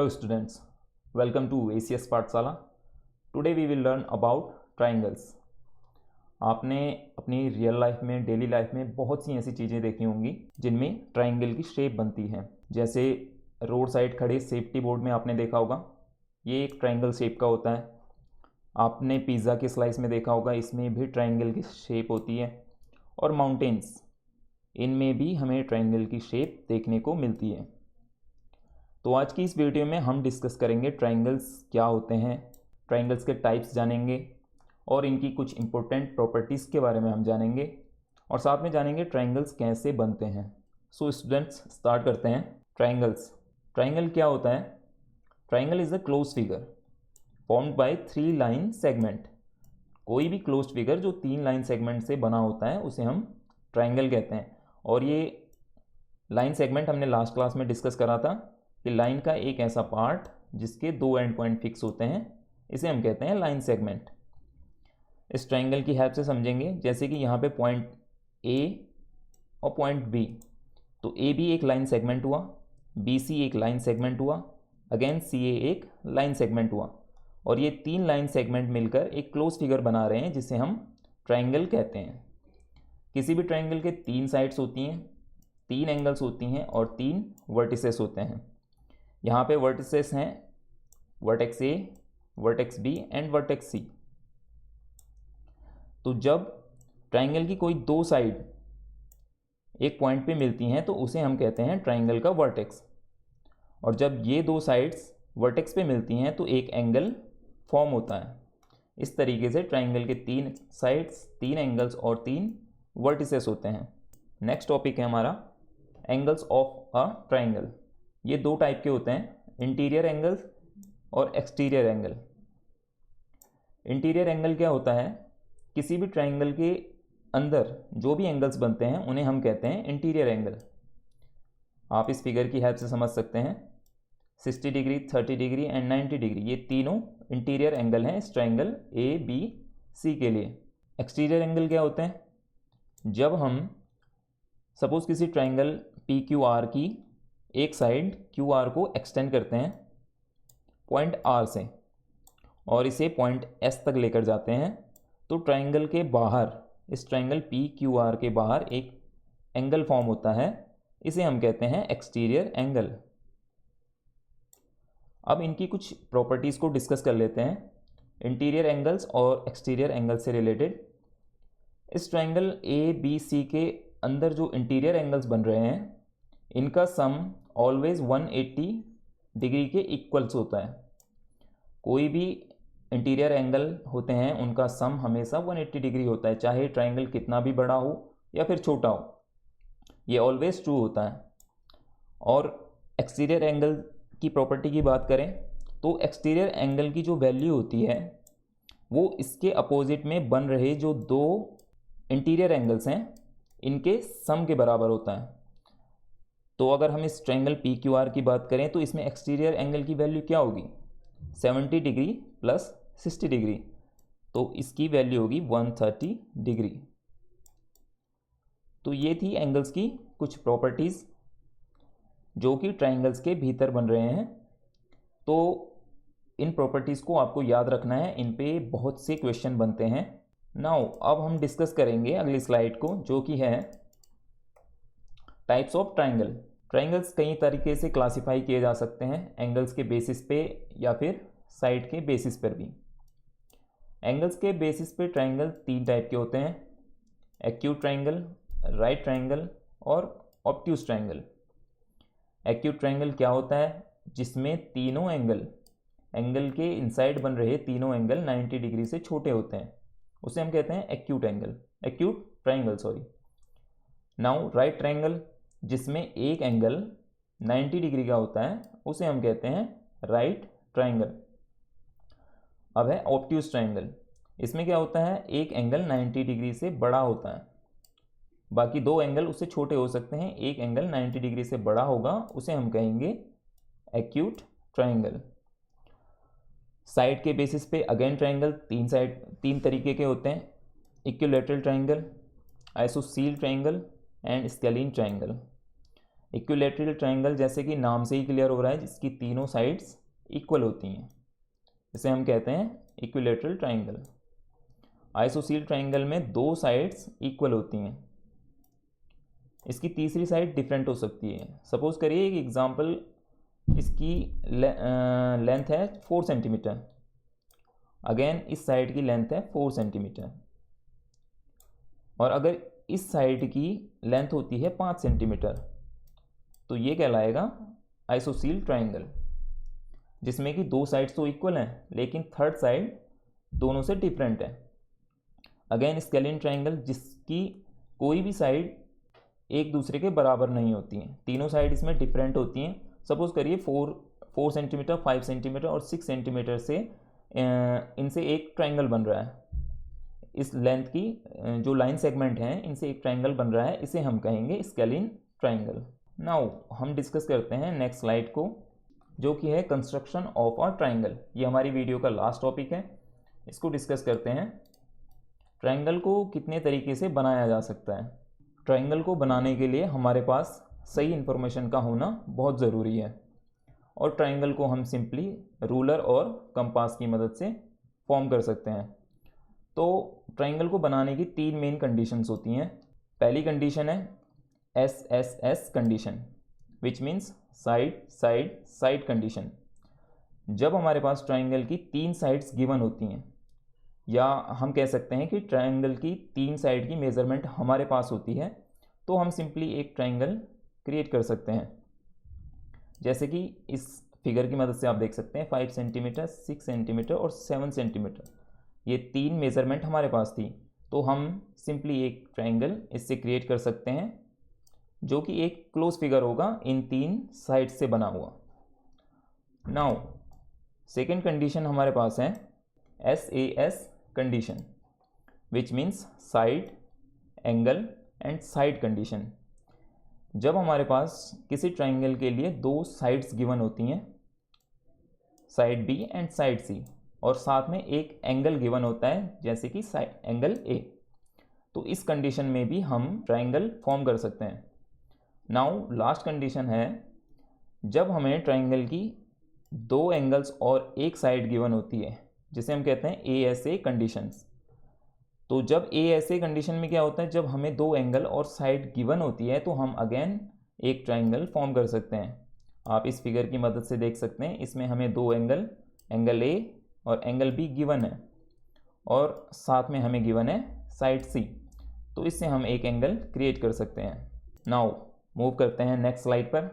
Hello students, welcome to ACS पाठशाला। Today we will learn about triangles। आपने अपनी real life में, daily life में बहुत सी ऐसी चीज़ें देखी होंगी जिनमें ट्राइंगल की शेप बनती है। जैसे रोड साइड खड़े सेफ्टी बोर्ड में आपने देखा होगा, ये एक ट्राइंगल शेप का होता है। आपने पिज़्ज़ा के स्लाइस में देखा होगा, इसमें भी ट्राइंगल की शेप होती है। और माउंटेन्स, इनमें भी हमें ट्राइंगल की शेप देखने को मिलती है। तो आज की इस वीडियो में हम डिस्कस करेंगे ट्राइंगल्स क्या होते हैं, ट्राइंगल्स के टाइप्स जानेंगे और इनकी कुछ इंपॉर्टेंट प्रॉपर्टीज़ के बारे में हम जानेंगे और साथ में जानेंगे ट्राइंगल्स कैसे बनते हैं। सो स्टूडेंट्स, स्टार्ट करते हैं। ट्राइंगल क्या होता है? Triangle is a close figure formed by 3 line segment. कोई भी क्लोज फिगर जो 3 लाइन सेगमेंट से बना होता है उसे हम ट्राइंगल कहते हैं। और ये लाइन सेगमेंट हमने लास्ट क्लास में डिस्कस करा था कि लाइन का एक ऐसा पार्ट जिसके 2 एंड पॉइंट फिक्स होते हैं, इसे हम कहते हैं लाइन सेगमेंट। इस ट्राइंगल की हेल्प से समझेंगे, जैसे कि यहाँ पे पॉइंट ए और पॉइंट बी, तो ए बी एक लाइन सेगमेंट हुआ, बी सी एक लाइन सेगमेंट हुआ, अगेन सी ए एक लाइन सेगमेंट हुआ, और ये 3 लाइन सेगमेंट मिलकर एक क्लोज फिगर बना रहे हैं जिसे हम ट्राइंगल कहते हैं। किसी भी ट्राइंगल के 3 साइड्स होती हैं, 3 एंगल्स होती हैं और 3 वर्टिसेस होते हैं। यहाँ पे वर्टिसेस हैं vertex A, vertex B and vertex C. तो जब ट्राइंगल की कोई 2 साइड एक पॉइंट पे मिलती हैं तो उसे हम कहते हैं ट्राइंगल का वर्टेक्स। और जब ये 2 साइड्स वर्टेक्स पे मिलती हैं तो एक एंगल फॉर्म होता है। इस तरीके से ट्राइंगल के 3 साइड्स, 3 एंगल्स और 3 वर्टिसेस होते हैं। नेक्स्ट टॉपिक है हमारा एंगल्स ऑफ अ ट्राइंगल। ये 2 टाइप के होते हैं, इंटीरियर एंगल्स और एक्सटीरियर एंगल। इंटीरियर एंगल क्या होता है? किसी भी ट्राइंगल के अंदर जो भी एंगल्स बनते हैं उन्हें हम कहते हैं इंटीरियर एंगल। आप इस फिगर की हेल्प से समझ सकते हैं, 60 डिग्री, 30 डिग्री एंड 90 डिग्री, ये तीनों इंटीरियर एंगल हैं इस ट्राइंगल ए बी सी के लिए। एक्सटीरियर एंगल क्या होते हैं? जब हम सपोज किसी ट्राइंगल पी क्यू आर की एक साइड क्यू आर को एक्सटेंड करते हैं पॉइंट आर से और इसे पॉइंट एस तक लेकर जाते हैं, तो ट्राइंगल के बाहर, इस ट्राइंगल पी क्यू आर के बाहर एक एंगल फॉर्म होता है, इसे हम कहते हैं एक्सटीरियर एंगल। अब इनकी कुछ प्रॉपर्टीज़ को डिस्कस कर लेते हैं, इंटीरियर एंगल्स और एक्सटीरियर एंगल से रिलेटेड। इस ट्राइंगल ए बी सी के अंदर जो इंटीरियर एंगल्स बन रहे हैं, इनका सम ऑलवेज 180 डिग्री के इक्वल्स होता है। कोई भी इंटीरियर एंगल होते हैं उनका सम हमेशा 180 डिग्री होता है, चाहे ट्राइंगल कितना भी बड़ा हो या फिर छोटा हो, ये ऑलवेज ट्रू होता है। और एक्सटीरियर एंगल की प्रॉपर्टी की बात करें तो एक्सटीरियर एंगल की जो वैल्यू होती है वो इसके अपोजिट में बन रहे जो 2 इंटीरियर एंगल्स हैं इनके सम के बराबर होता है। तो अगर हम इस ट्राइंगल पी क्यू आर की बात करें तो इसमें एक्सटीरियर एंगल की वैल्यू क्या होगी? 70 डिग्री प्लस 60 डिग्री, तो इसकी वैल्यू होगी 130 डिग्री। तो ये थी एंगल्स की कुछ प्रॉपर्टीज़ जो कि ट्राइंगल्स के भीतर बन रहे हैं। तो इन प्रॉपर्टीज़ को आपको याद रखना है, इन पे बहुत से क्वेश्चन बनते हैं। नाउ अब हम डिस्कस करेंगे अगली स्लाइड को, जो कि है टाइप्स ऑफ ट्राइंगल। ट्राइंगल्स कई तरीके से क्लासिफाई किए जा सकते हैं, एंगल्स के बेसिस पे या फिर साइड के बेसिस पर भी। एंगल्स के बेसिस पे ट्राइंगल 3 टाइप के होते हैं, एक्यूट ट्राइंगल, राइट ट्राइंगल और ऑब्ट्यूज ट्राइंगल। एक्यूट ट्राइंगल क्या होता है? जिसमें तीनों एंगल के इनसाइड बन रहे तीनों एंगल 90 डिग्री से छोटे होते हैं, उसे हम कहते हैं acute triangle sorry. Now right triangle, जिसमें एक एंगल 90 डिग्री का होता है, उसे हम कहते हैं राइट ट्राइंगल। अब है ऑब्ट्यूज ट्राइंगल, इसमें क्या होता है? एक एंगल 90 डिग्री से बड़ा होता है, बाकी 2 एंगल उससे छोटे हो सकते हैं, एक एंगल 90 डिग्री से बड़ा होगा, उसे हम कहेंगे एक्यूट ट्राइंगल। साइड के बेसिस पे अगेन ट्राइंगल 3 तरीके के होते हैं, equilateral triangle, isosceles triangle and scalene triangle. Equilateral triangle जैसे कि नाम से ही क्लियर हो रहा है, जिसकी तीनों साइड्स इक्वल होती हैं, इसे हम कहते हैं इक्विलैटरल ट्रायंगल। आइसोसील ट्रायंगल में दो साइड्स इक्वल होती हैं, इसकी तीसरी साइड डिफरेंट हो सकती है। सपोज करिए एक एग्जांपल, इसकी लेंथ है 4 सेंटीमीटर, अगेन इस साइड की लेंथ है 4 सेंटीमीटर, और अगर इस साइड की लेंथ होती है 5 सेंटीमीटर, तो ये कहलाएगा आइसोसील ट्रायंगल, जिसमें कि दो साइड्स तो इक्वल हैं लेकिन थर्ड साइड दोनों से डिफरेंट है। अगेन स्केलिन ट्रायंगल, जिसकी कोई भी साइड एक दूसरे के बराबर नहीं होती हैं, तीनों साइड इसमें डिफरेंट होती हैं। सपोज करिए 4 सेंटीमीटर, 5 सेंटीमीटर और 6 सेंटीमीटर से इनसे एक ट्रायंगल बन रहा है। इस लेंथ की जो लाइन सेगमेंट हैं, इनसे एक ट्रायंगल बन रहा है, इसे हम कहेंगे स्केलिन ट्रायंगल। नाउ हम डिस्कस करते हैं नेक्स्ट स्लाइड को, जो कि है कंस्ट्रक्शन ऑफ अ ट्रायंगल। ये हमारी वीडियो का लास्ट टॉपिक है, इसको डिस्कस करते हैं। ट्रायंगल को कितने तरीके से बनाया जा सकता है। ट्रायंगल को बनाने के लिए हमारे पास सही इन्फॉर्मेशन का होना बहुत ज़रूरी है, और ट्रायंगल को हम सिंपली रूलर और कंपास की मदद से फॉर्म कर सकते हैं। तो ट्रायंगल को बनाने की 3 मेन कंडीशंस होती हैं। पहली कंडीशन है SSS condition, which means side side side condition. जब हमारे पास ट्रायंगल की 3 साइड्स गिवन होती हैं, या हम कह सकते हैं कि ट्रायंगल की 3 साइड की मेज़रमेंट हमारे पास होती है, तो हम सिंपली एक ट्रायंगल क्रिएट कर सकते हैं। जैसे कि इस फिगर की मदद से आप देख सकते हैं 5 सेंटीमीटर, 6 सेंटीमीटर और 7 सेंटीमीटर, ये 3 मेज़रमेंट हमारे पास थी, तो हम सिंपली एक ट्रायंगल इससे क्रिएट कर सकते हैं, जो कि एक क्लोज फिगर होगा इन 3 साइड से बना हुआ। नाउ सेकेंड कंडीशन हमारे पास है SAS condition, which means side, angle and side condition. जब हमारे पास किसी ट्रायंगल के लिए 2 साइड्स गिवन होती हैं, side B and side C, और साथ में एक एंगल गिवन होता है जैसे कि साइड एंगल A, तो इस कंडीशन में भी हम ट्रायंगल फॉर्म कर सकते हैं। नाउ लास्ट कंडीशन है, जब हमें ट्रायंगल की 2 एंगल्स और एक साइड गिवन होती है, जिसे हम कहते हैं ASA कंडीशंस। तो जब ASA कंडीशन में क्या होता है, जब हमें 2 एंगल और साइड गिवन होती है, तो हम अगेन एक ट्रायंगल फॉर्म कर सकते हैं। आप इस फिगर की मदद से देख सकते हैं, इसमें हमें 2 एंगल, एंगल A और एंगल B गिवन है, और साथ में हमें गिवन है साइड C, तो इससे हम एक एंगल क्रिएट कर सकते हैं। नाउ मूव करते हैं नेक्स्ट स्लाइड पर।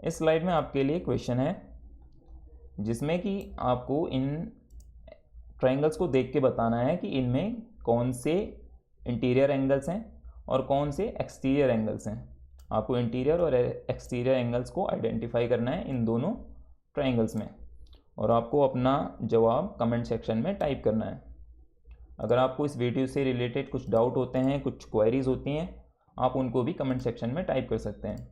इस स्लाइड में आपके लिए क्वेश्चन है, जिसमें कि आपको इन ट्रायंगल्स को देख के बताना है कि इनमें कौन से इंटीरियर एंगल्स हैं और कौन से एक्सटीरियर एंगल्स हैं। आपको इंटीरियर और एक्सटीरियर एंगल्स को आइडेंटिफाई करना है इन दोनों ट्रायंगल्स में, और आपको अपना जवाब कमेंट सेक्शन में टाइप करना है। अगर आपको इस वीडियो से रिलेटेड कुछ डाउट होते हैं, कुछ क्वेरीज होती हैं, आप उनको भी कमेंट सेक्शन में टाइप कर सकते हैं।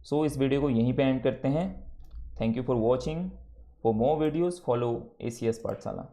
सो इस वीडियो को यहीं पे एंड करते हैं। Thank you for watching. For more videos, follow ACS Pathshala.